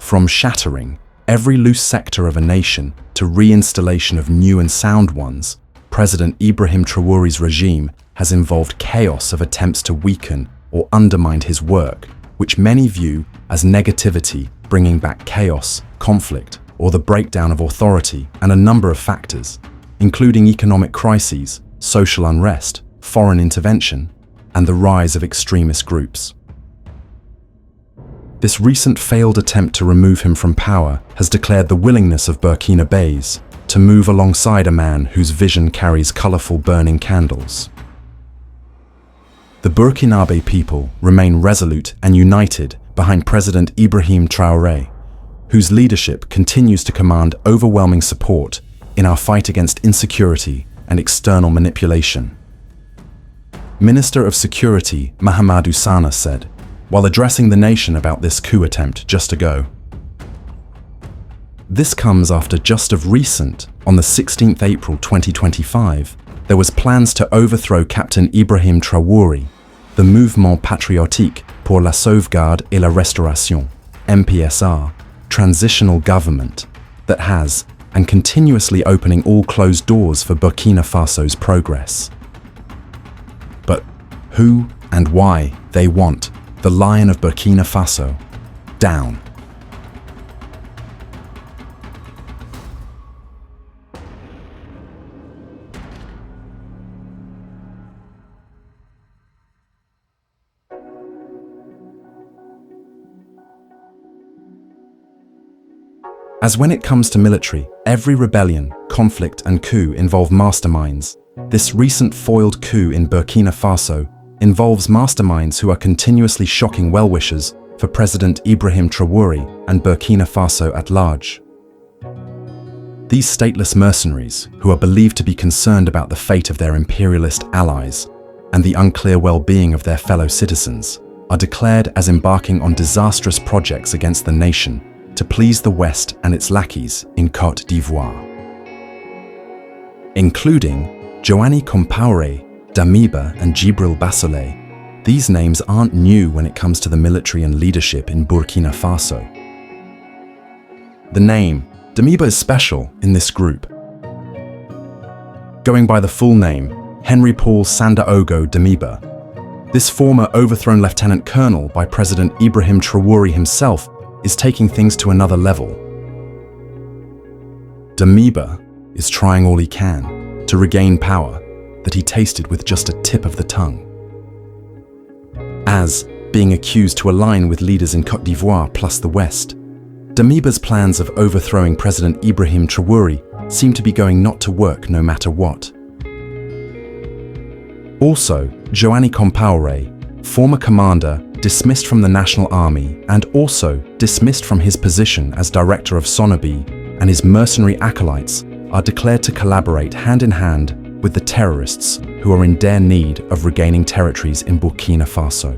From shattering every loose sector of a nation to reinstallation of new and sound ones, President Ibrahim Traore's regime has involved chaos of attempts to weaken or undermine his work, which many view as negativity, bringing back chaos, conflict, or the breakdown of authority, and a number of factors, including economic crises, social unrest, foreign intervention, and the rise of extremist groups. This recent failed attempt to remove him from power has declared the willingness of Burkinabés to move alongside a man whose vision carries colorful burning candles. The Burkinabe people remain resolute and united behind President Ibrahim Traore, whose leadership continues to command overwhelming support in our fight against insecurity and external manipulation. Minister of Security Mahamadou Sana said, while addressing the nation about this coup attempt just ago. This comes after just of recent, on the 16th April 2025, there was plans to overthrow Captain Ibrahim Traore, the Mouvement Patriotique pour la Sauvegarde et la Restauration, MPSR, transitional government that has and continuously opening all closed doors for Burkina Faso's progress. But who and why they want the Lion of Burkina Faso down? As when it comes to military, every rebellion, conflict, and coup involve masterminds. This recent foiled coup in Burkina Faso involves masterminds who are continuously shocking well-wishers for President Ibrahim Traore and Burkina Faso at large. These stateless mercenaries, who are believed to be concerned about the fate of their imperialist allies and the unclear well-being of their fellow citizens, are declared as embarking on disastrous projects against the nation to please the West and its lackeys in Côte d'Ivoire, including Joanny Compaoré, Damiba, and Djibril Bassolé. These names aren't new when it comes to the military and leadership in Burkina Faso. The name Damiba is special in this group. Going by the full name, Henry Paul Sandaogo Damiba, this former overthrown lieutenant colonel by President Ibrahim Traore himself is taking things to another level. Damiba is trying all he can to regain power that he tasted with just a tip of the tongue. As being accused to align with leaders in Côte d'Ivoire plus the West, Damiba's plans of overthrowing President Ibrahim Traore seem to be going not to work no matter what. Also, Joanny Compaoré, former commander dismissed from the National Army and also dismissed from his position as director of Sonobi, and his mercenary acolytes are declared to collaborate hand in hand with the terrorists who are in dire need of regaining territories in Burkina Faso.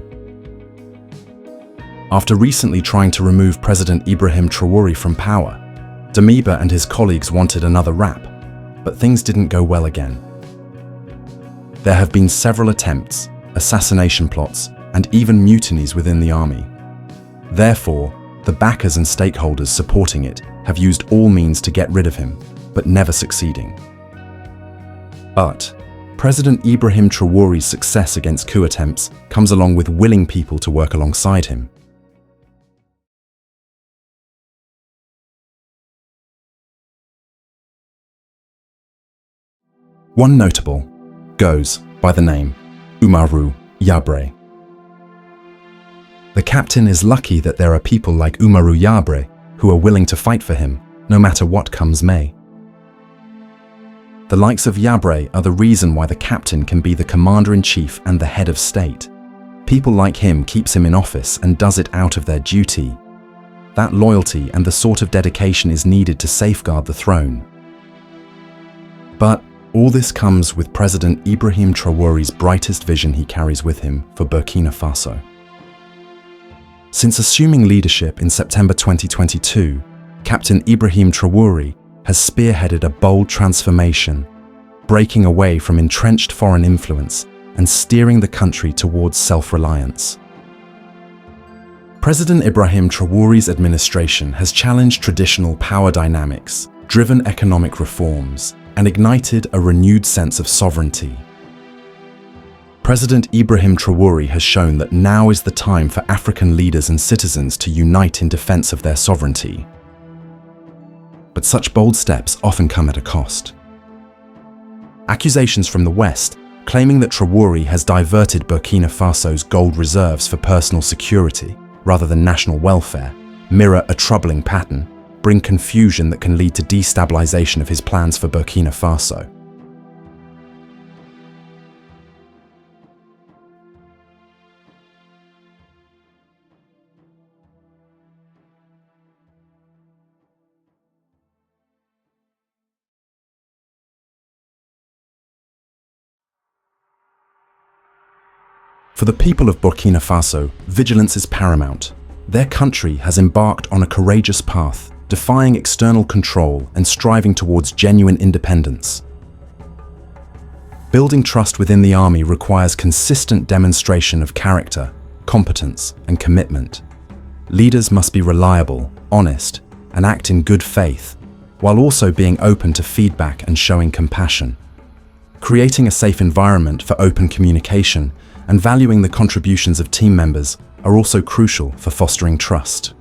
After recently trying to remove President Ibrahim Traore from power, Damiba and his colleagues wanted another rap, but things didn't go well again. There have been several attempts, assassination plots, and even mutinies within the army. Therefore, the backers and stakeholders supporting it have used all means to get rid of him, but never succeeding. But President Ibrahim Traore's success against coup attempts comes along with willing people to work alongside him. One notable goes by the name Umaru Yabre. The captain is lucky that there are people like Umaru Yabre who are willing to fight for him, no matter what comes may. The likes of Yabre are the reason why the captain can be the commander-in-chief and the head of state. People like him keeps him in office and does it out of their duty. That loyalty and the sort of dedication is needed to safeguard the throne. But all this comes with President Ibrahim Traore's brightest vision he carries with him for Burkina Faso. Since assuming leadership in September 2022, Captain Ibrahim Traore has spearheaded a bold transformation, breaking away from entrenched foreign influence and steering the country towards self-reliance. President Ibrahim Traore's administration has challenged traditional power dynamics, driven economic reforms, and ignited a renewed sense of sovereignty. President Ibrahim Traore has shown that now is the time for African leaders and citizens to unite in defense of their sovereignty. But such bold steps often come at a cost. Accusations from the West, claiming that Traore has diverted Burkina Faso's gold reserves for personal security rather than national welfare, mirror a troubling pattern, bring confusion that can lead to destabilization of his plans for Burkina Faso. For the people of Burkina Faso, vigilance is paramount. Their country has embarked on a courageous path, defying external control and striving towards genuine independence. Building trust within the army requires consistent demonstration of character, competence, and commitment. Leaders must be reliable, honest, and act in good faith, while also being open to feedback and showing compassion. Creating a safe environment for open communication and valuing the contributions of team members are also crucial for fostering trust.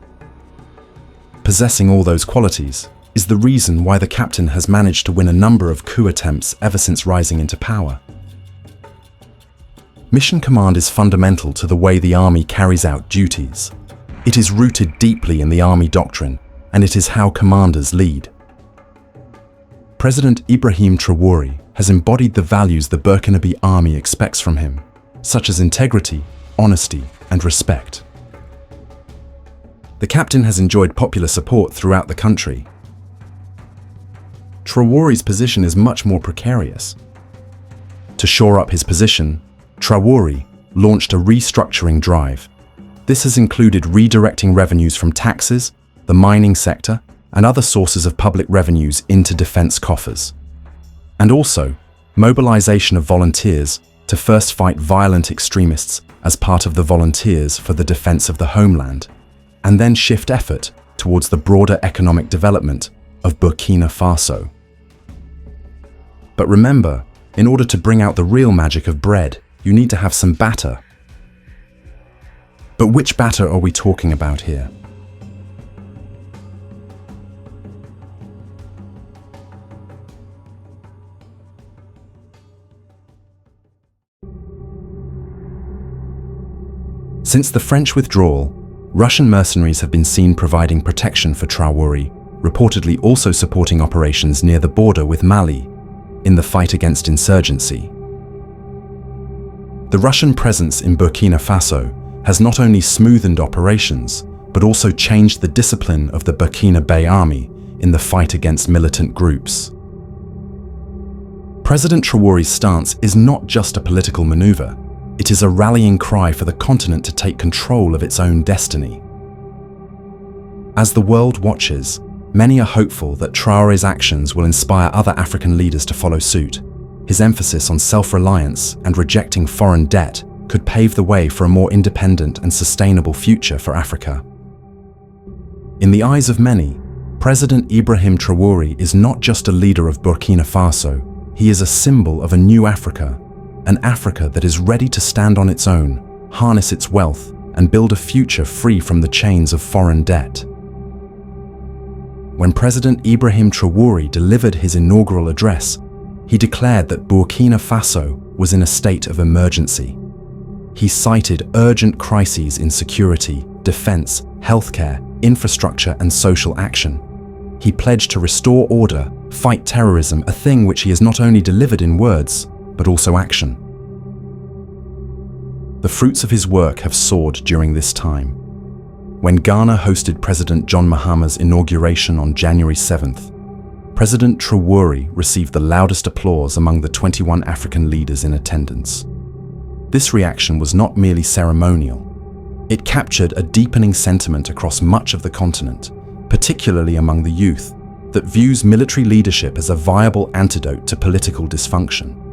Possessing all those qualities is the reason why the captain has managed to win a number of coup attempts ever since rising into power. Mission command is fundamental to the way the army carries out duties. It is rooted deeply in the army doctrine, and it is how commanders lead. President Ibrahim Traore has embodied the values the Burkinabe army expects from him, such as integrity, honesty, and respect. The captain has enjoyed popular support throughout the country. Traore's position is much more precarious. To shore up his position, Traore launched a restructuring drive. This has included redirecting revenues from taxes, the mining sector, and other sources of public revenues into defense coffers. And also, mobilization of volunteers to first fight violent extremists as part of the Volunteers for the Defense of the Homeland, and then shift effort towards the broader economic development of Burkina Faso. But remember, in order to bring out the real magic of bread, you need to have some batter. But which batter are we talking about here? Since the French withdrawal, Russian mercenaries have been seen providing protection for Traore, reportedly also supporting operations near the border with Mali in the fight against insurgency. The Russian presence in Burkina Faso has not only smoothened operations, but also changed the discipline of the Burkinabe army in the fight against militant groups. President Traore's stance is not just a political maneuver. It is a rallying cry for the continent to take control of its own destiny. As the world watches, many are hopeful that Traore's actions will inspire other African leaders to follow suit. His emphasis on self-reliance and rejecting foreign debt could pave the way for a more independent and sustainable future for Africa. In the eyes of many, President Ibrahim Traore is not just a leader of Burkina Faso, he is a symbol of a new Africa, an Africa that is ready to stand on its own, harness its wealth, and build a future free from the chains of foreign debt. When President Ibrahim Traore delivered his inaugural address, he declared that Burkina Faso was in a state of emergency. He cited urgent crises in security, defense, healthcare, infrastructure, and social action. He pledged to restore order, fight terrorism, a thing which he has not only delivered in words, but also action. The fruits of his work have soared during this time. When Ghana hosted President John Mahama's inauguration on January 7th, President Traore received the loudest applause among the 21 African leaders in attendance. This reaction was not merely ceremonial. It captured a deepening sentiment across much of the continent, particularly among the youth, that views military leadership as a viable antidote to political dysfunction.